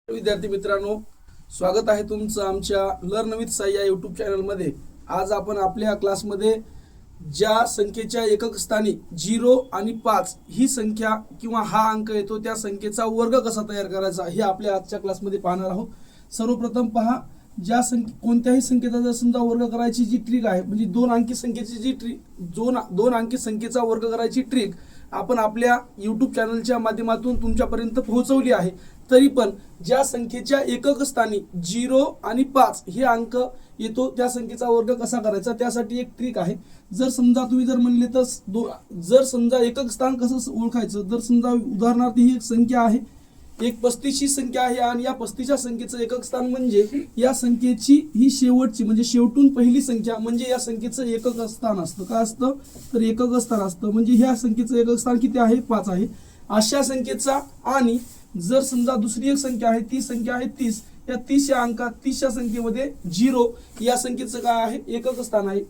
विद्यार्थी मित्रांनो, स्वागत आहे तुमचं आमच्या लर्न विथ साई या यूट्यूब चॅनलमध्ये। आज आपण आपल्या क्लासमध्ये ज्या संख्येच्या एकक स्थानी 0 आणि 5 ही संख्या किंवा हा अंक येतो त्या संख्येचा वर्ग कसा तयार करायचा हे आपल्या आजच्या क्लासमध्ये पाहणार आहोत। सर्वप्रथम पहा, ज्या कोणत्याही संख्येचा जर समजा वर्ग करायची जी ट्रिक आहे, म्हणजे दोन अंकी संख्येची जी ट्रिक दोन अंकी संख्येचा वर्ग करायची ट्रिक आपण आपल्या यूट्यूब चॅनलच्या माध्यमातून तुमच्यापर्यंत पोहोचवली आहे। तरी पण ज्या संख्येच्या एकक स्थानी 0 आणि 5 हे अंक येतो त्या संख्येचा वर्ग कसा करायचा त्यासाठी एक ट्रिक आहे। जर समजा तुम्ही जर म्हणले तर जर समजा एकक स्थान कसं ओळखायचं, जर समजा उदाहरणार्थ ही एक संख्या आहे, एक 35 ही संख्या आहे आणि या 35च्या संख्येचं एकक स्थान म्हणजे या संख्येची ही शेवटची म्हणजे शेवटून पहिली संख्या म्हणजे या संख्येचं एकक स्थान असतं। काय असतं तर एकक स्थान असतं, म्हणजे ह्या संख्येचं एकक स्थान किती आहे 5 आहे अशा संख्येचा। आणि जर समजा दुसरी एक संख्या आहे, ती संख्या आहे 30, या 30 या अंकात 30च्या संख्येमध्ये 0 या संख्येचं काय आहे एकक स्थान आहे।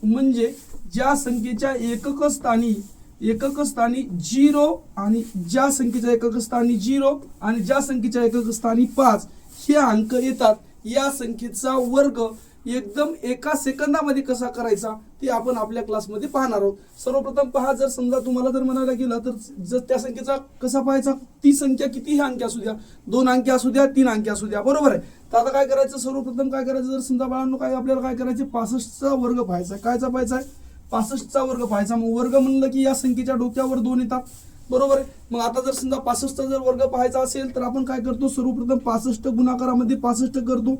म्हणजे ज्या संख्येच्या एकक स्थानी 0 आणि ज्या संख्येच्या एकक स्थानी 0 आणि ज्या संख्येच्या एकक स्थानी 5 हे अंक येतात, या संख्येचा वर्ग एकदम एका सेकंदामध्ये कसा करायचा ते आपण आपल्या क्लासमध्ये पाहणार आहोत। सर्वप्रथम पहा, जर समजा तुम्हाला जर म्हणायला गेलं तर जर त्या संख्येचा कसा पाहायचा, ती संख्या कितीही अंकी असू द्या, 2 अंकी असू द्या, 3 अंकी असू द्या, बरोबर आहे। तर आता काय करायचं, सर्वप्रथम काय करायचं, जर समजा बाळांनो काय आपल्याला काय करायचे 65चा वर्ग पाहायचा आहे। कायचा पाहायचा आहे 65चा वर्ग पाहायचा। मग वर्ग म्हणलं की या संख्येच्या डोक्यावर 2 येतात, बरोबर आहे। मग आता जर समजा 65चा जर वर्ग पाहायचा असेल तर आपण काय करतो, सर्वप्रथम 65 गुणाकारामध्ये 65 करतो,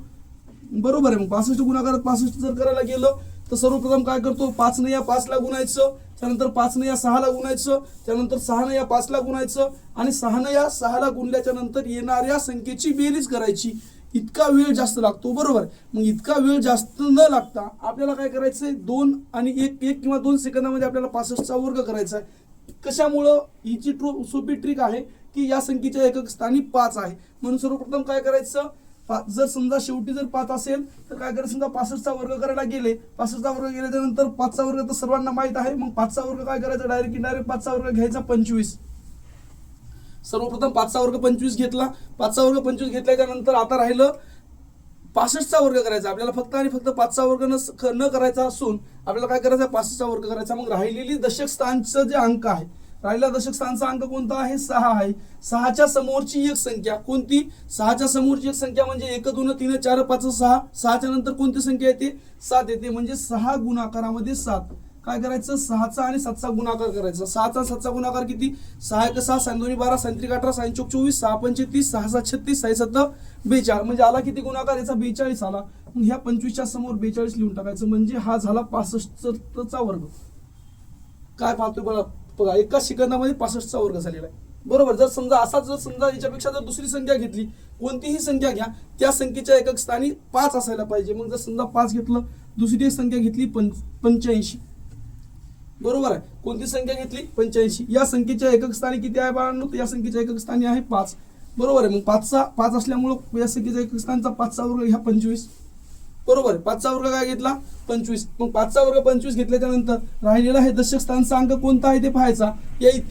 बरोबर आहे। मग 65 गुणाकारात 65 जर करायला गेलं तर सर्वप्रथम काय करतो, 5 ने या 5 ला गुणायचं, त्यानंतर 5 ने या 6 ला गुणायचं, त्यानंतर 6 ने या 5 ला गुणायचं आणि 6 ने या 6 ला गुणल्याच्या नंतर येणाऱ्या संख्येची बेरीज करायची। इतका वेळ जास्त लागतो, बरोबर। मग इतका वेळ जास्त न लागता आपल्याला काय करायचंय, 2 आणि 1 किंवा 2 सेकंदामध्ये आपल्याला 65चा वर्ग करायचा आहे। कशामुळं, हिची सोपी ट्रिक आहे की या संख्येच्या एकक स्थानी 5 आहे, म्हणून सर्वप्रथम काय करायचं, जर समजा शेवटी जर 5 असेल तर काय करायचं, समजा 65चा वर्ग करायला गेले, 65चा वर्ग केल्याच्या नंतर 5चा वर्ग तर सर्वांना माहित आहे, मग 5चा वर्ग काय करायचा, डायरेक्ट 5चा वर्ग घ्यायचा 25। सर्वप्रथम 5चा वर्ग 25 घेतला, 5चा वर्ग 25 घेतल्याच्या नंतर आता राहिलं 65चा वर्ग करायचा आपल्याला, फक्त आणि फक्त 5चा वर्ग न करायचा असून आपल्याला काय करायचं 65चा वर्ग करायचा। मग राहिलेली दशक स्थानचं जे अंक आहे, राहिला दशक स्थानचा अंक कोणता आहे 6 आहे। 6च्या समोरची एक संख्या कोणती, 6च्या समोरची एक संख्या म्हणजे 1 2 3 4 5 6, 6च्या नंतर कोणती संख्या येते 7 येते, म्हणजे 6 गुणाकारामध्ये 7। काय करायचं, 6चा आणि 7चा गुणाकार करायचा। 6चा 7चा गुणाकार किती, 6 1 6 6 2 12 6 3 18 6 4 24 6 5 30 6 7 36 6 7 42, म्हणजे आला किती गुणाकार याचा 42 आला। मग ह्या 25च्या समोर 42 लिहून टाकायचं, म्हणजे हा झाला 65चा वर्ग। काय पाहतोय बघा, एका सेकंदामध्ये 65चा वर्ग झालेला आहे, बरोबर। जर समजा याच्यापेक्षा जर दुसरी संख्या घेतली, कोणतीही संख्या घ्या, त्या संख्येच्या एकक स्थानी 5 असायला पाहिजे। मग जर समजा 5 घेतलं, दुसरी एक संख्या घेतली 85, बरोबर आहे। कोणती संख्या घेतली 85, या संख्येच्या एकक स्थानी किती आहे बाळांनो, या संख्येच्या एकक स्थानी आहे 5, बरोबर आहे। मग 5 असल्यामुळं या संख्येच्या एकक स्थानचा 5चा वर्ग घ्या 25, बरोबर आहे। 5चा वर्ग काय घेतला 25, मग 5चा वर्ग 25 घेतल्याच्या नंतर राहिलेला आहे दशक स्थानचा अंक कोणता आहे ते पाहायचा।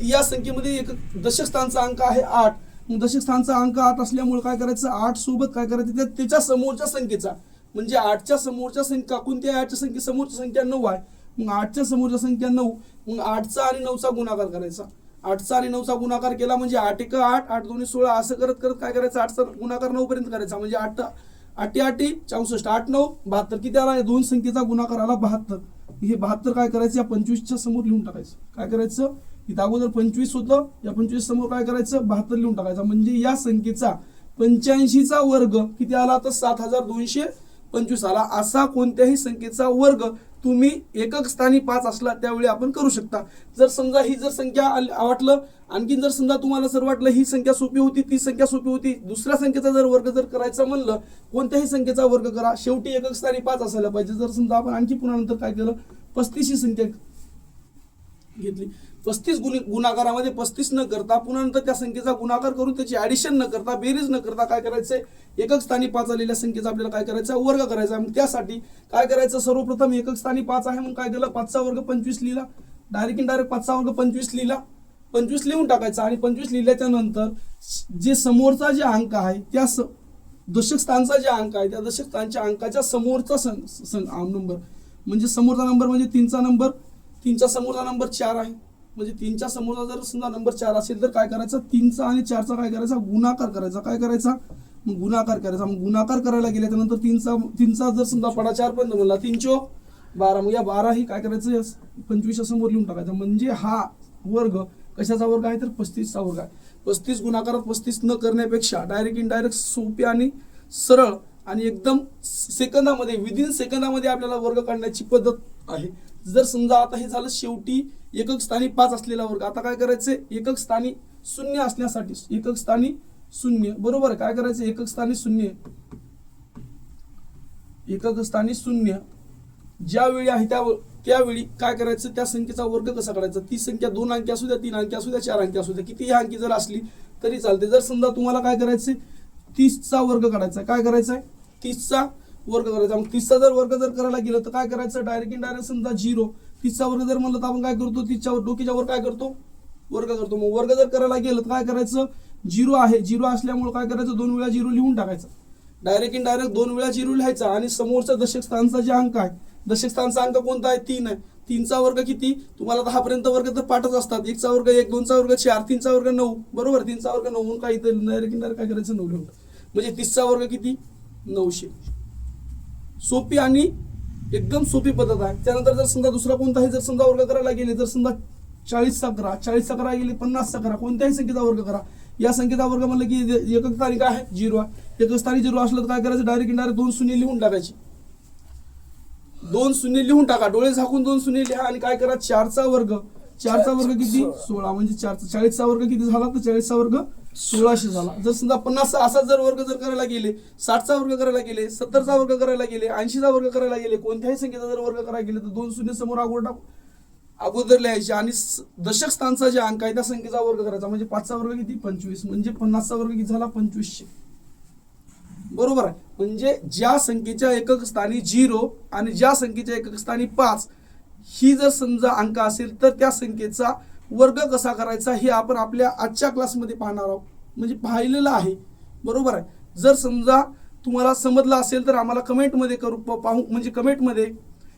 या संख्येमध्ये एक दशक स्थानचा अंक आहे 8, मग दशक स्थानचा अंक 8 असल्यामुळे काय करायचं, 8 सोबत काय करायचं त्याच्या समोरच्या संख्येचा, म्हणजे 8च्या समोरच्या संख्या कोणती आहे, 8च्या संख्ये समोरची संख्या 9 आहे, मग 8च्या समोरच्या संख्या 9, मग 8चा आणि 9चा गुणाकार करायचा। 8चा आणि 9चा गुणाकार केला म्हणजे 8 1 8 8 2 16 असं करत करत काय करायचं, 8चा गुणाकार 9 पर्यंत करायचा, म्हणजे 8 8 8 64 8 9 72, किती आला, या दोन संख्येचा गुणाकार आला 72। हे 72 काय करायचं, या 25च्या समोर लिहून टाकायचं। काय करायचं, इथं अगोदर 25 होतं, या 25 समोर काय करायचं 72 लिहून टाकायचं, म्हणजे या संख्येचा 85चा वर्ग किती आला तर 7225 आला। असा कोणत्याही संख्येचा वर्ग तुम्ही एकक स्थानी 5 असला त्यावेळी आपण करू शकता। जर समजा ही जर संख्या वाटलं, आणखीन जर समजा तुम्हाला जर वाटलं ही संख्या सोपी होती, ती संख्या सोपी होती, दुसऱ्या संख्येचा जर वर्ग जर करायचं म्हणलं, कोणत्याही संख्येचा वर्ग करा, शेवटी एकक स्थानी 5 असायला पाहिजे। जर समजा आपण आणखी पुन्हा नंतर काय केलं, 35 ही संख्या घेतली, 35 गुणाकारामध्ये 35 न करता पुन्हा नंतर त्या संख्येचा गुणाकार करून त्याची ऍडिशन न करता, बेरीज न करता काय करायचंय, एकक स्थानी 5 आलेल्या संख्येचा आपल्याला काय करायचा वर्ग करायचा। मग त्यासाठी काय करायचं, सर्वप्रथम एकक स्थानी 5 आहे, मग काय केलं 5चा वर्ग 25 लिहिला, डायरेक्ट 5चा वर्ग 25 लिहिला, 25 लिहून टाकायचा आणि 25 लिहिल्याच्या नंतर जे समोरचा जे अंक आहे त्या दशक स्थानचा जे अंक आहे त्या दशक स्थानच्या अंकाच्या समोरचा नंबर म्हणजे समोरचा नंबर म्हणजे 3चा नंबर, 3च्या समोरचा नंबर 4 आहे म्हणजे 3च्या समोरचा जर समजा नंबर 4 असेल तर काय करायचं 3चा आणि 4चा काय करायचा गुणाकार करायचा. काय करायचा मग गुणाकार करायचा. मग गुणाकार करायला गेल्याच्या नंतर 3चा जर समजा पडा 4 पर्यंत म्हणला 3 चोक 12 मग या 12 ही काय करायचं 25 समोर लिहून टाकायचं म्हणजे हा वर्ग कशाचा वर्ग आहे तर 35चा वर्ग आहे. 35 गुणाकारात 35 न करण्यापेक्षा डायरेक्ट इनडायरेक्ट सोपी आणि सरळ आणि एकदम सेकंदामध्ये विदिन सेकंदामध्ये आपल्याला वर्ग काढण्याची पद्धत आहे. जर समजा आता हे झालं शेवटी एकक स्थानी 5 असलेला वर्ग. आता काय करायचं एकक स्थानी 0 असण्यासाठी एकक स्थानी 0 बरोबर काय करायचं एकक स्थानी 0 एकक स्थानी 0 ज्यावेळी आहे त्यावेळी काय करायचं त्या संख्येचा वर्ग कसा काढायचा. ती संख्या 2 अंकी असू द्या 3 अंकी असू द्या 4 अंकी असू द्या कितीही अंकी जर असली तरी चालते. जर समजा तुम्हाला काय करायचं 30चा वर्ग काढायचा काय करायचा आहे 30चा वर्ग करायचा. मग 30चा जर वर्ग जर करायला गेलं तर काय करायचं डायरेक्ट इनडायरेक्ट समजा 0 30चा वर्ग जर म्हणलं तर आपण काय करतो 30च्या डोकीच्या वर काय करतो वर्ग करतो. मग वर्ग जर करायला गेलं तर काय करायचं 0 आहे 0 असल्यामुळे काय करायचं 2 वेळा 0 लिहून टाकायचं. डायरेक्ट इनडायरेक्ट 2 वेळा 0 लिहायचा आणि समोरचा दशक स्थानचा जे अंक आहे दशक स्थानचा अंक कोणता आहे 3 आहे. 3चा वर्ग किती तुम्हाला 10 पर्यंत वर्ग तर पाठच असतात. 1चा वर्ग 1 2चा वर्ग 4 3चा वर्ग 9 बरोबर 3चा वर्ग 9 म्हणून काय इथं डायरेक्ट इनडायरेक्ट काय करायचं 9 लिहून म्हणजे 30चा वर्ग किती 900. सोपी आणि एकदम सोपी पद्धत आहे. त्यानंतर जर समजा दुसरा कोणताही जर समजा वर्ग करायला गेले जर समजा 40चा करा 40चा करा गेले 50चा करा कोणत्याही संख्येचा वर्ग करा. या संख्येचा वर्ग म्हणलं की एकक स्थानी काय आहे 0 आहे. एकक स्थानी 0 असलं तर काय करायचं डायरेक्ट इनडायरेक्ट 2 शून्य लिहून टाकायची. 2 शून्य लिहून टाका डोळे झाकून 2 शून्य लिहा आणि काय करा 4चा वर्ग किती 16 म्हणजे 40चा वर्ग किती झाला तर 40चा वर्ग 1600 झाला. जर समजा 50चा असा जर वर्ग जर करायला गेले 60चा वर्ग करायला गेले 70चा वर्ग करायला गेले 80चा वर्ग करायला गेले कोणत्याही संख्येचा जर वर्ग करायला गेले तर 2 शून्य समोर अगोदर लिहायचे आणि दशक स्थानचा जे अंक आहे त्या संख्येचा वर्ग करायचा म्हणजे 5चा वर्ग किती 25 म्हणजे 50चा वर्ग किती झाला 2500 बरोबर आहे. म्हणजे ज्या संख्येच्या एकक स्थानी 0 आणि ज्या संख्येच्या एकक स्थानी 5 ही जर समजा अंक असेल तर त्या संख्येचा वर्ग कसा करायचा हे आपण आपल्या आजच्या क्लासमध्ये पाहणार आहोत म्हणजे पाहिलेलं आहे बरोबर आहे. जर समजा तुम्हाला समजलं असेल तर आम्हाला कमेंटमध्ये पाहू म्हणजे कमेंटमध्ये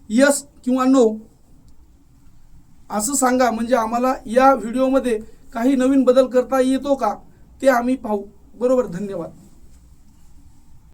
यस किंवा नो असं सांगा म्हणजे आम्हाला या व्हिडिओमध्ये काही नवीन बदल करता येतो का ते आम्ही पाहू बरोबर. धन्यवाद.